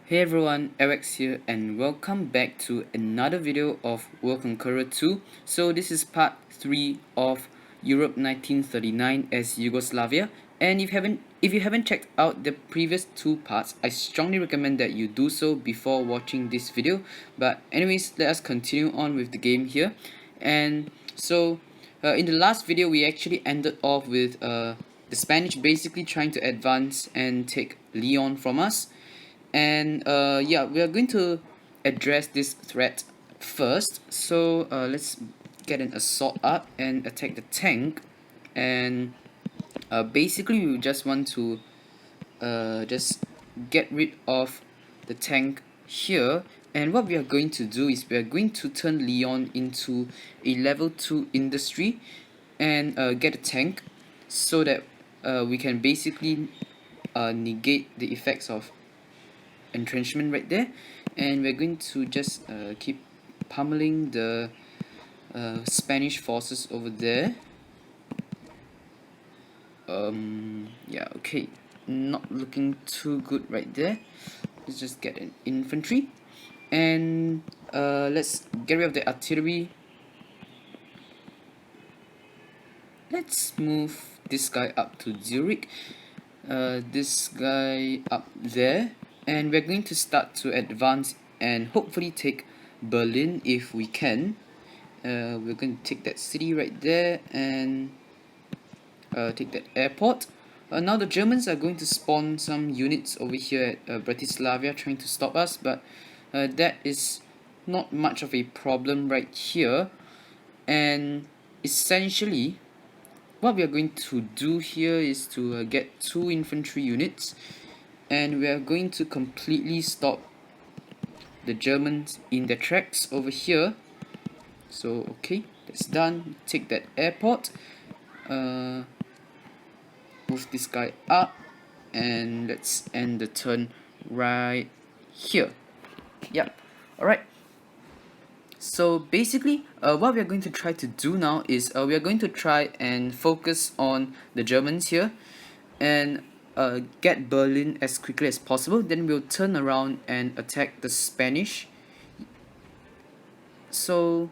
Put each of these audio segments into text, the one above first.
Hey everyone, Alex here and welcome back to another video of World Conqueror 2. So this is part 3 of Europe 1939 as Yugoslavia, and if you haven't checked out the previous two parts, I strongly recommend that you do so before watching this video. But anyways, let us continue on with the game here. And so in the last video we actually ended off with the Spanish basically trying to advance and take Leon from us. And yeah, we are going to address this threat first. So let's get an assault up and attack the tank. And basically we just want to just get rid of the tank here. And what we are going to do is we are going to turn Leon into a level 2 industry and get a tank so that we can basically negate the effects of entrenchment right there. And we're going to just keep pummeling the Spanish forces over there. Yeah, okay, not looking too good right there. Let's just get an infantry and let's get rid of the artillery. Let's move this guy up to Zurich, this guy up there, and we're going to start to advance and hopefully take Berlin if we can. We're going to take that city right there and take that airport. Now the Germans are going to spawn some units over here at Bratislava trying to stop us, but that is not much of a problem right here. And essentially what we are going to do here is to get 2 infantry units, and we are going to completely stop the Germans in their tracks over here. So okay, that's done. Take that airport, move this guy up, and let's end the turn right here. Yep. Alright, so basically what we are going to try to do now is we are going to try and focus on the Germans here and get Berlin as quickly as possible. Then we'll turn around and attack the Spanish. So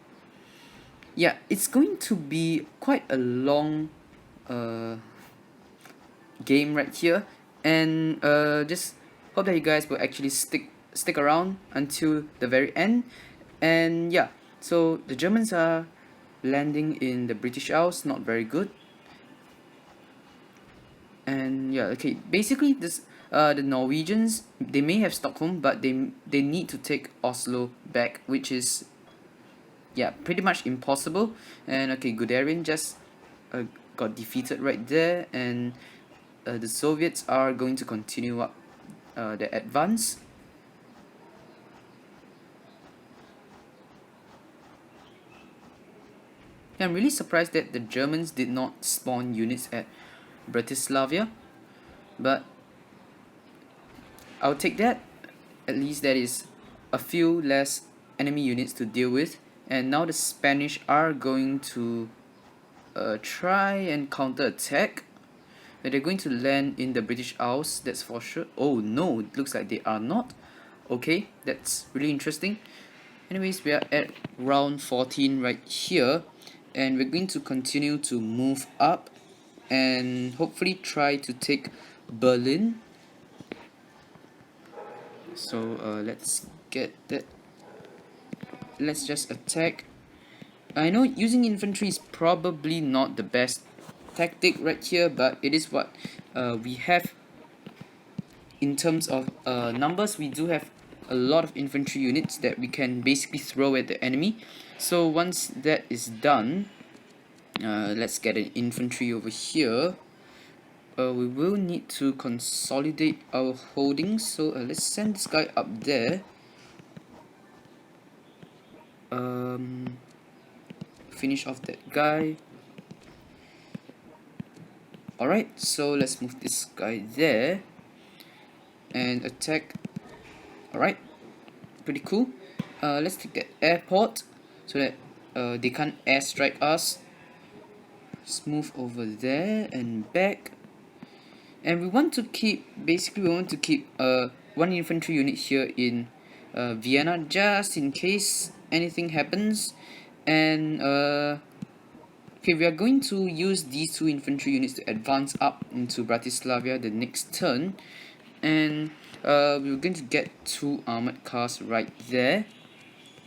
yeah, it's going to be quite a long game right here, and just hope that you guys will actually stick around until the very end. And yeah, so the Germans are landing in the British Isles, not very good. And yeah, okay, basically this the Norwegians, they may have Stockholm, but they need to take Oslo back, which is, yeah, pretty much impossible. And okay, Guderian just got defeated right there, and the Soviets are going to continue up their advance. Yeah, I'm really surprised that the Germans did not spawn units at Bratislava, but I'll take that. At least that is a few less enemy units to deal with. And now the Spanish are going to try and counter attack. They're going to land in the British Isles, that's for sure. Oh no, it looks like they are not. Okay, that's really interesting. Anyways, we are at round 14 right here, and we're going to continue to move up and hopefully try to take Berlin. So let's get that. Let's just attack. I know using infantry is probably not the best tactic right here, but it is what we have. In terms of numbers, we do have a lot of infantry units that we can basically throw at the enemy. So once that is done, let's get an infantry over here. We will need to consolidate our holdings, so let's send this guy up there. Finish off that guy. Alright, so let's move this guy there and attack. Alright, pretty cool. Let's take that airport so that they can't airstrike us. Let's move over there and back. And we want to keep, basically we want to keep one infantry unit here in Vienna, just in case anything happens. And okay, we are going to use these 2 infantry units to advance up into Bratislava the next turn. And we're going to get 2 armored cars right there.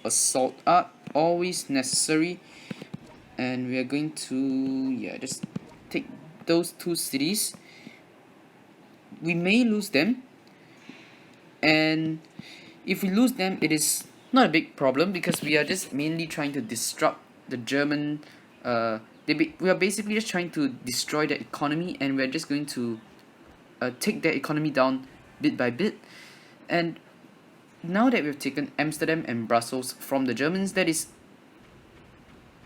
Assault up, always necessary. And we are going to just take those 2 cities. We may lose them, and if we lose them, it is not a big problem because we are just mainly trying to disrupt the German. We are basically just trying to destroy the economy, and we're just going to take their economy down bit by bit. And now that we've taken Amsterdam and Brussels from the Germans, that is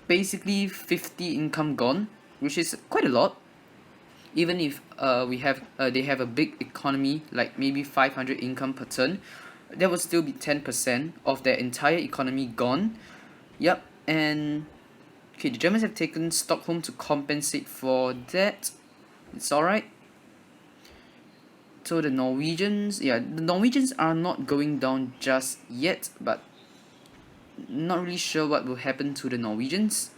basically 50 income gone, which is quite a lot. Even if they have a big economy, like maybe 500 income per turn, that would still be 10% of their entire economy gone. Yep. And okay, the Germans have taken Stockholm to compensate for that. It's alright. So the Norwegians are not going down just yet, but not really sure what will happen to the Norwegians,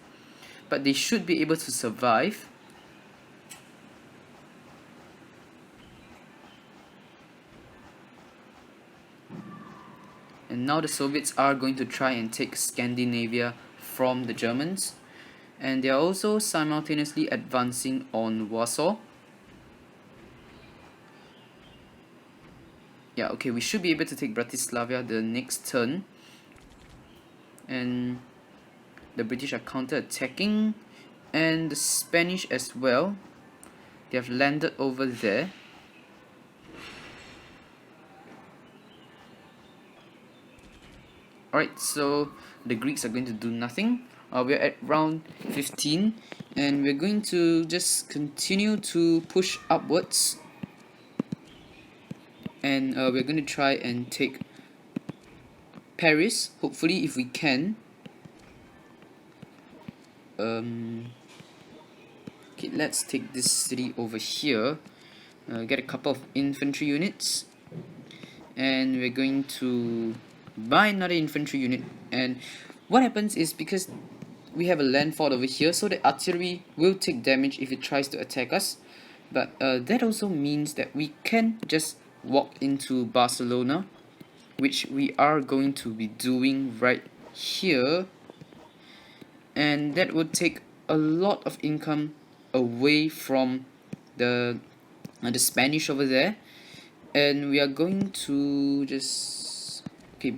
but they should be able to survive. And now the Soviets are going to try and take Scandinavia from the Germans, and they are also simultaneously advancing on Warsaw. Yeah, okay, we should be able to take Bratislava the next turn. And the British are counter-attacking, and the Spanish as well. They have landed over there. Alright, so the Greeks are going to do nothing. We're at round 15, and we're going to just continue to push upwards. And we're going to try and take Paris, hopefully, if we can. Okay, let's take this city over here. Get a couple of infantry units, and we're going to buy another infantry unit. And what happens is, because we have a land fort over here, so the artillery will take damage if it tries to attack us, but that also means that we can just walk into Barcelona, which we are going to be doing right here, and that would take a lot of income away from the Spanish over there. And we are going to just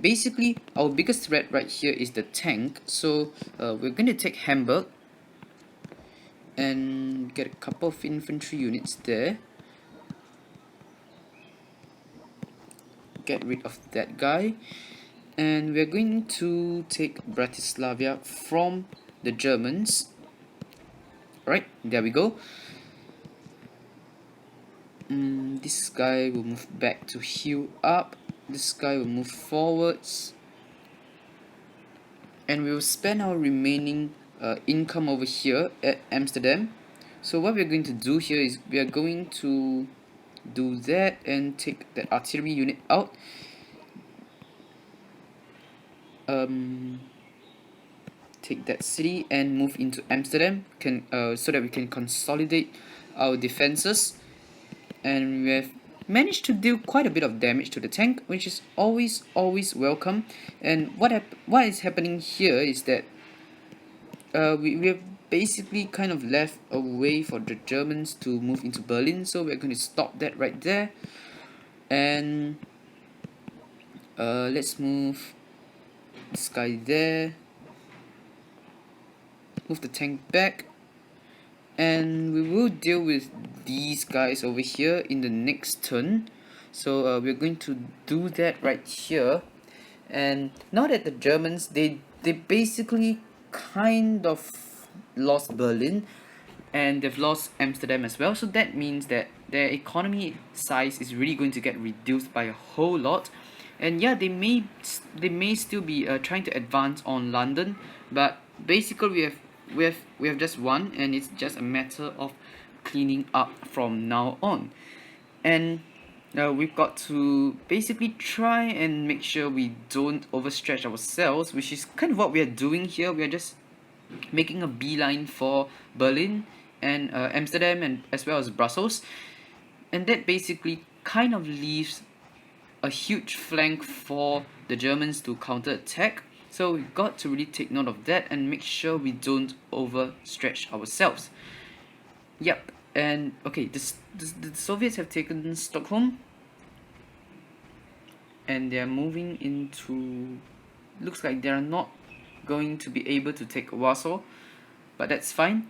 basically our biggest threat right here is the tank, so we're going to take Hamburg and get a couple of infantry units there. Get rid of that guy, and we're going to take Bratislava from the Germans. Right, there we go. This guy will move back to heal up. This guy will move forwards, and we will spend our remaining income over here at Amsterdam. So what we're going to do here is we are going to do that and take that artillery unit out. Take that city and move into Amsterdam, so that we can consolidate our defenses. And we have managed to deal quite a bit of damage to the tank, which is always welcome. And what is happening here is that we have basically kind of left a way for the Germans to move into Berlin, so we're going to stop that right there. And let's move this guy there, move the tank back, and we will deal with these guys over here in the next turn. So we're going to do that right here. And now that the Germans, they basically kind of lost Berlin, and they've lost Amsterdam as well, so that means that their economy size is really going to get reduced by a whole lot. And yeah, they may still be trying to advance on London, but basically we have just won, and it's just a matter of cleaning up from now on. And we've got to basically try and make sure we don't overstretch ourselves, which is kind of what we are doing here. We are just making a beeline for Berlin and Amsterdam, and as well as Brussels, and that basically kind of leaves a huge flank for the Germans to counterattack. So we've got to really take note of that and make sure we don't overstretch ourselves. Yep, and okay, the Soviets have taken Stockholm, and they're moving into, looks like they're not going to be able to take Warsaw, but that's fine.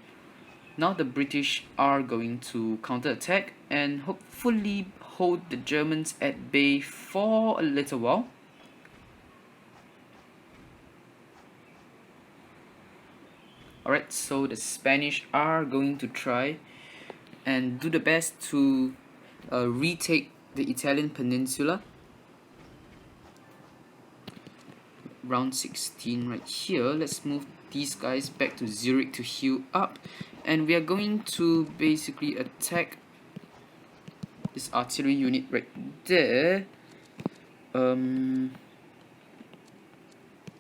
Now the British are going to counterattack and hopefully hold the Germans at bay for a little while. Alright, so the Spanish are going to try and do the best to retake the Italian peninsula. Round 16 right here. Let's move these guys back to Zurich to heal up, and we are going to basically attack this artillery unit right there. Build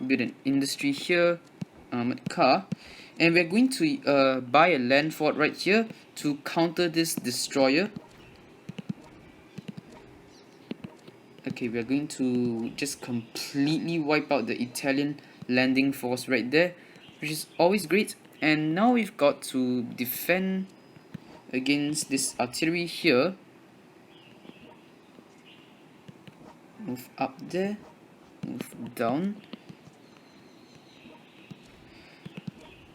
an industry here, armored car, and we're going to buy a land fort right here to counter this destroyer. Okay, we're going to just completely wipe out the Italian landing force right there, which is always great. And now we've got to defend against this artillery here. Move up there, move down.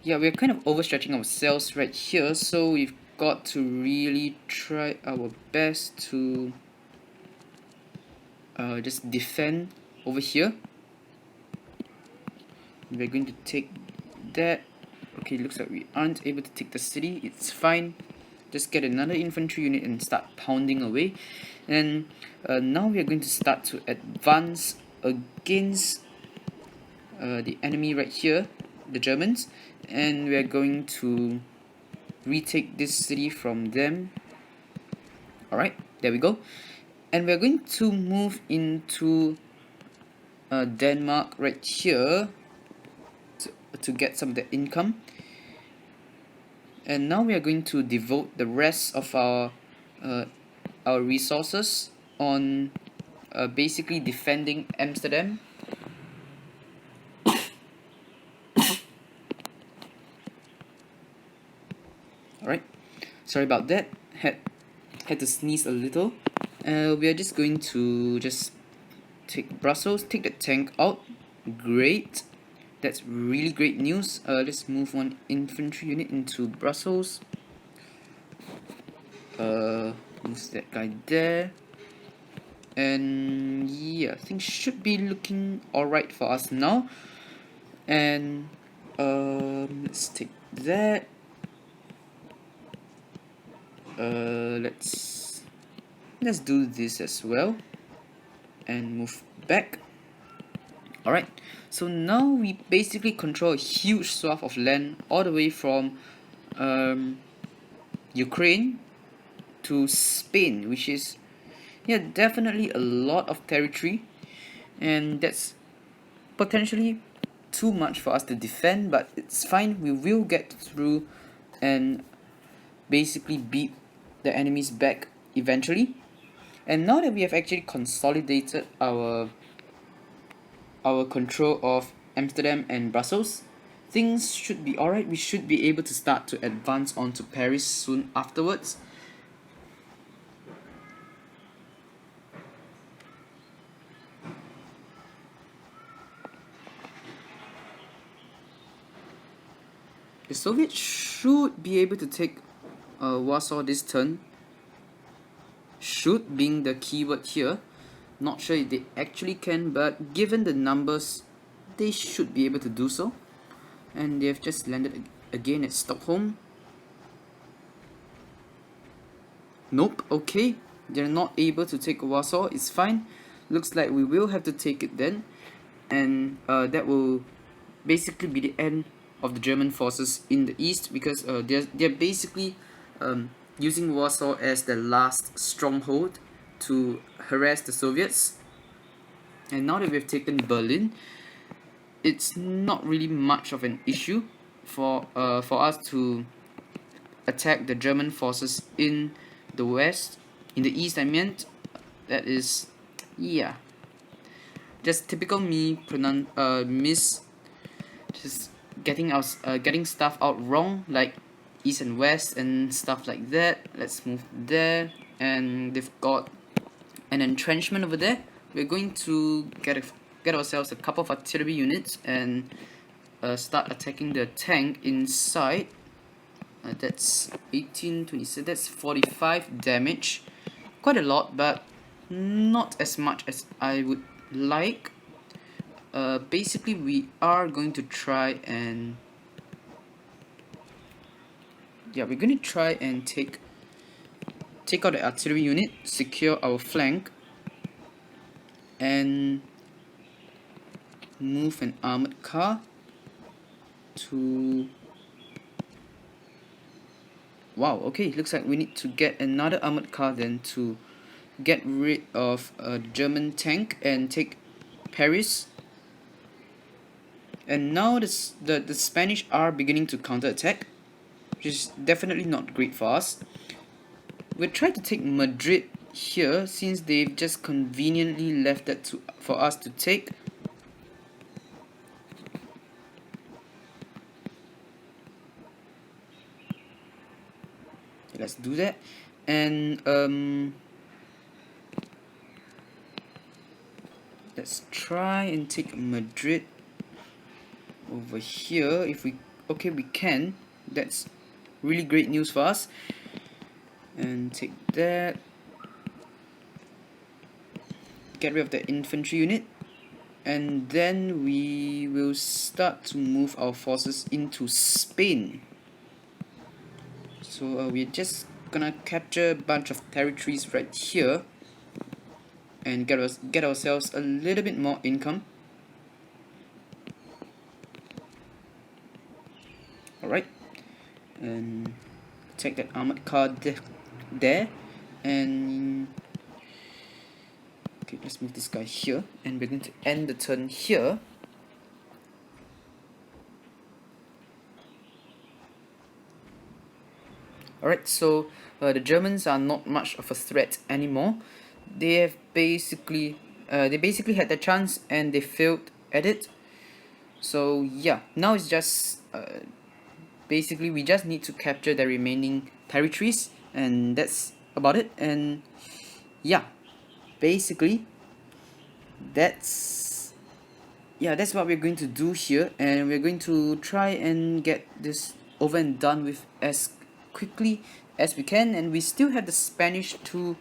Yeah, we're kind of overstretching ourselves right here, so we've got to really try our best to just defend over here. We're going to take that. Okay, looks like we aren't able to take the city. It's fine. Just get another infantry unit and start pounding away. And now we are going to start to advance against the enemy right here, the Germans, and we are going to retake this city from them. Alright, there we go. And we're going to move into Denmark right here to get some of the income. And now we are going to devote the rest of our resources on basically defending Amsterdam. Alright, sorry about that, had to sneeze a little. We are just going to just take Brussels, take the tank out. Great, that's really great news. Let's move one infantry unit into Brussels. Move that guy there. And yeah, things should be looking alright for us now. And let's take that. Let's do this as well and move back. Alright, so now we basically control a huge swath of land all the way from Ukraine to Spain, which is, yeah, definitely a lot of territory, and that's potentially too much for us to defend, but it's fine. We will get through and basically beat the enemies back eventually. And now that we have actually consolidated our control of Amsterdam and Brussels, things should be alright. We should be able to start to advance onto Paris soon afterwards. The Soviets should be able to take Warsaw this turn. Should being the keyword here. Not sure if they actually can, but given the numbers, they should be able to do so. And they have just landed again at Stockholm. Nope, okay. They're not able to take Warsaw, it's fine. Looks like we will have to take it then. And that will basically be the end of the German forces in the east, because they're basically using Warsaw as the last stronghold to harass the Soviets. And now that we've taken Berlin, it's not really much of an issue for us to attack the German forces in the west, in the east. I meant that is, yeah, just typical me just getting stuff out wrong, like east and west and stuff like that. Let's move there, and they've got an entrenchment over there. We're going to get ourselves a couple of artillery units and start attacking the tank inside. That's 18, 27, that's 45 damage. Quite a lot, but not as much as I would like. Basically, we are going to try and we're going to try and take out the artillery unit, secure our flank, and move an armored car to... Wow, okay, looks like we need to get another armored car then to get rid of a German tank and take Paris. And now the Spanish are beginning to counterattack, which is definitely not great for us. We'll try to take Madrid here since they've just conveniently left that for us to take. Okay, let's do that. And let's try and take Madrid over here. If we can. That's really great news for us. And take that. Get rid of the infantry unit, and then we will start to move our forces into Spain. So we're just gonna capture a bunch of territories right here and get ourselves a little bit more income. Alright, and take that armored car there, and okay, let's move this guy here, and we're going to end the turn here. Alright, so the Germans are not much of a threat anymore. They basically had their chance and they failed at it. So yeah, now it's just basically we just need to capture the remaining territories, and that's about it. And yeah, basically that's what we're going to do here, and we're going to try and get this over and done with as quickly as we can. And we still have the Spanish to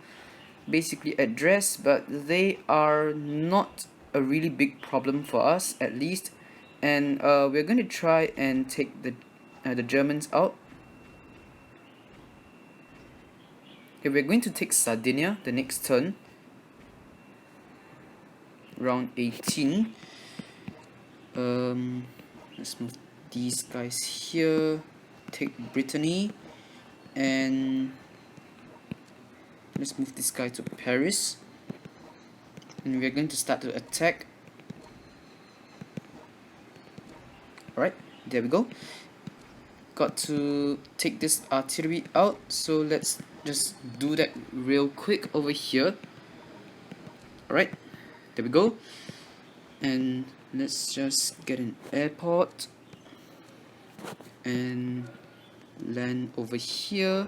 basically address, but they are not a really big problem for us, at least. And we're going to try and take the Germans out. Okay, we're going to take Sardinia the next turn, round 18. Let's move these guys here, take Brittany, and let's move this guy to Paris, and we're going to start to attack. Alright, there we go. Got to take this artillery out, so let's just do that real quick over here. Alright, there we go. And let's just get an airport and land over here.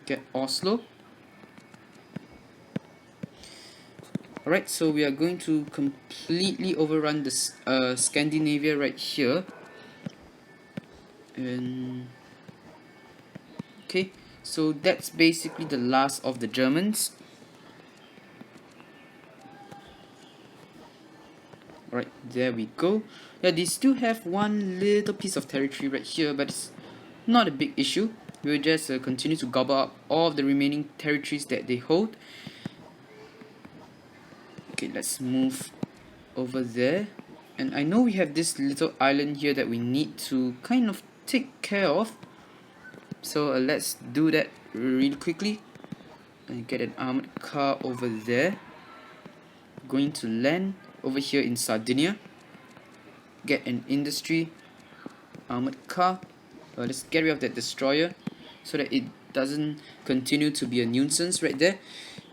Get Oslo. Alright, so we are going to completely overrun this Scandinavia right here. And okay, so that's basically the last of the Germans. Alright, there we go. Yeah, they still have one little piece of territory right here, but it's not a big issue. We'll just continue to gobble up all of the remaining territories that they hold. Okay, let's move over there. And I know we have this little island here that we need to kind of take care of. So let's do that really quickly and get an armored car over there. Going to land over here in Sardinia. Get an industry armored car. Let's get rid of that destroyer so that it doesn't continue to be a nuisance right there.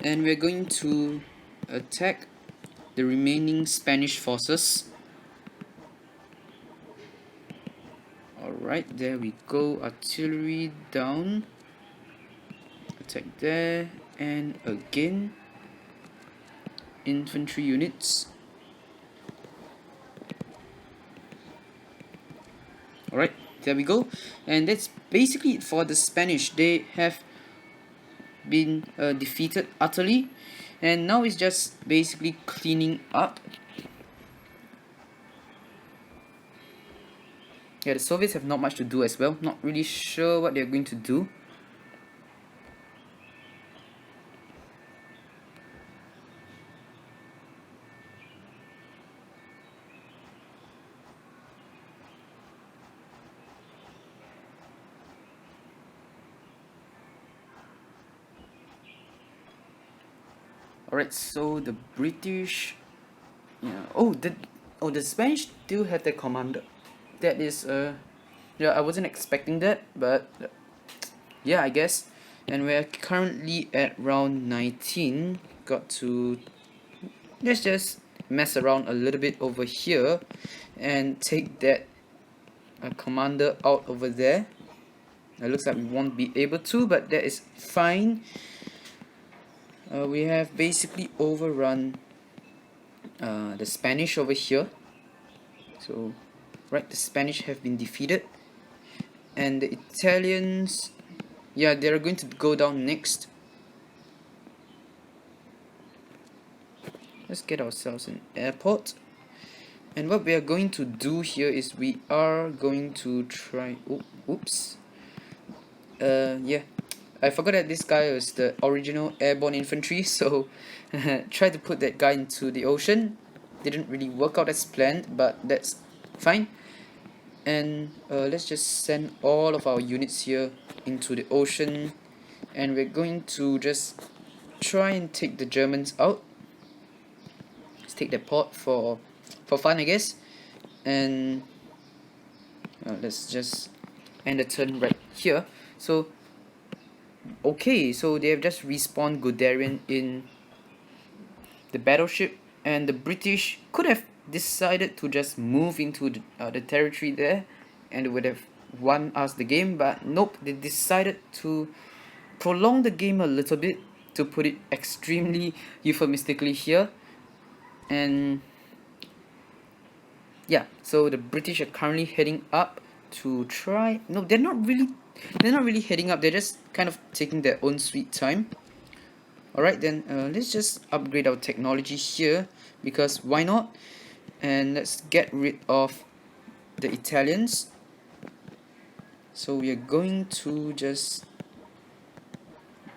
And we're going to attack the remaining Spanish forces. Alright, there we go. Artillery down. Attack there. And again, infantry units. Alright, there we go. And that's basically it for the Spanish. They have been defeated utterly. And now it's just basically cleaning up. Yeah, the Soviets have not much to do as well. Not really sure what they're going to do. Alright, so the British, yeah. Oh, the Spanish still have their commander. That is yeah, I wasn't expecting that, but yeah, I guess. And we're currently at round 19. Got to, let's just mess around a little bit over here and take that commander out over there. It looks like we won't be able to, but that is fine. We have basically overrun the Spanish over here. So, right, the Spanish have been defeated. And the Italians, yeah, they're going to go down next. Let's get ourselves an airport. And what we are going to do here is we are going to try... oops. Yeah. I forgot that this guy was the original airborne infantry, so try to put that guy into the ocean. Didn't really work out as planned, but that's fine. And let's just send all of our units here into the ocean, and we're going to just try and take the Germans out. Let's take the port for fun, I guess. And let's just end the turn right here. So okay, so they have just respawned Guderian in the battleship, and the British could have decided to just move into the territory there and they would have won us the game, but nope, they decided to prolong the game a little bit, to put it extremely euphemistically here. And yeah, so the British are currently heading up to try... no, they're not really heading up, they're just kind of taking their own sweet time. Alright then, let's just upgrade our technology here, because why not? And let's get rid of the Italians. So we are going to just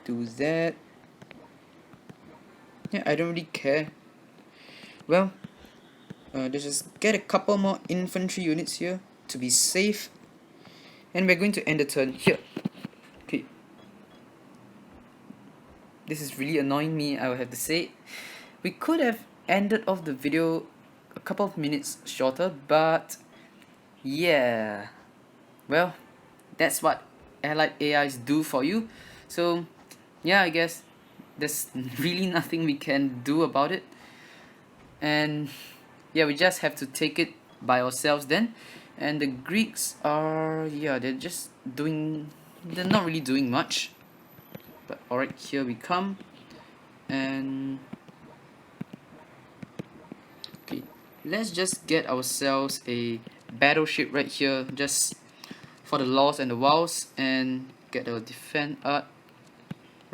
do that. Yeah, I don't really care. Well, let's just get a couple more infantry units here to be safe. And we're going to end the turn here. Okay. This is really annoying me, I would have to say. We could have ended off the video a couple of minutes shorter, but yeah. Well, that's what allied AIs do for you. So yeah, I guess there's really nothing we can do about it. And yeah, we just have to take it by ourselves then. And the Greeks are, yeah, they're not really doing much. But alright, here we come. And okay, let's just get ourselves a battleship right here, just for the laws and the wows, and get our defend art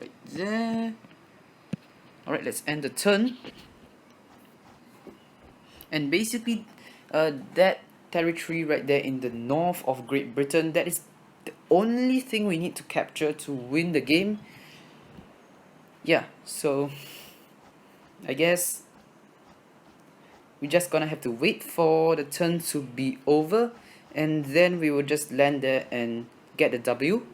right there. Alright, let's end the turn. And basically that territory right there in the north of Great Britain, that is the only thing we need to capture to win the game. Yeah, so I guess we're just gonna have to wait for the turn to be over, and then we will just land there and get the W.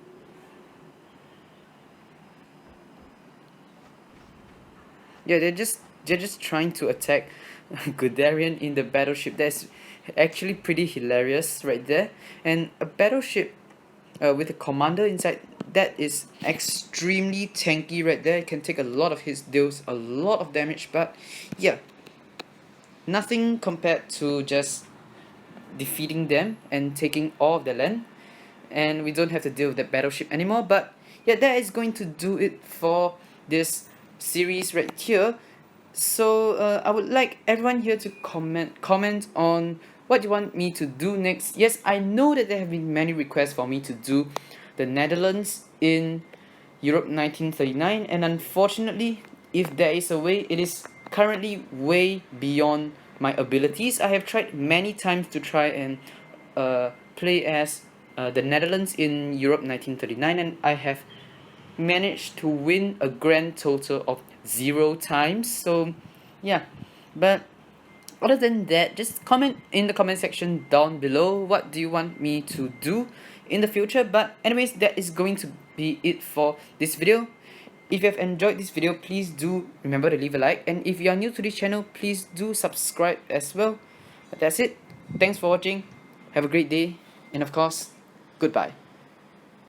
Yeah, they're just trying to attack Guderian in the battleship. That's actually pretty hilarious right there. And a battleship with a commander inside, that is extremely tanky right there. It can take a lot of hits, deals a lot of damage, but yeah, nothing compared to just defeating them and taking all of their land, and we don't have to deal with that battleship anymore. But yeah, that is going to do it for this series right here. So I would like everyone here to comment on what you want me to do next. Yes, I know that there have been many requests for me to do the Netherlands in Europe 1939, and unfortunately, if there is a way, it is currently way beyond my abilities. I have tried many times to try and play as the Netherlands in Europe 1939, and I have managed to win a grand total of 0 times. So yeah, but other than that, just comment in the comment section down below what do you want me to do in the future. But anyways, that is going to be it for this video. If you have enjoyed this video, please do remember to leave a like, and if you are new to this channel, please do subscribe as well. But that's it. Thanks for watching. Have a great day, and of course, goodbye.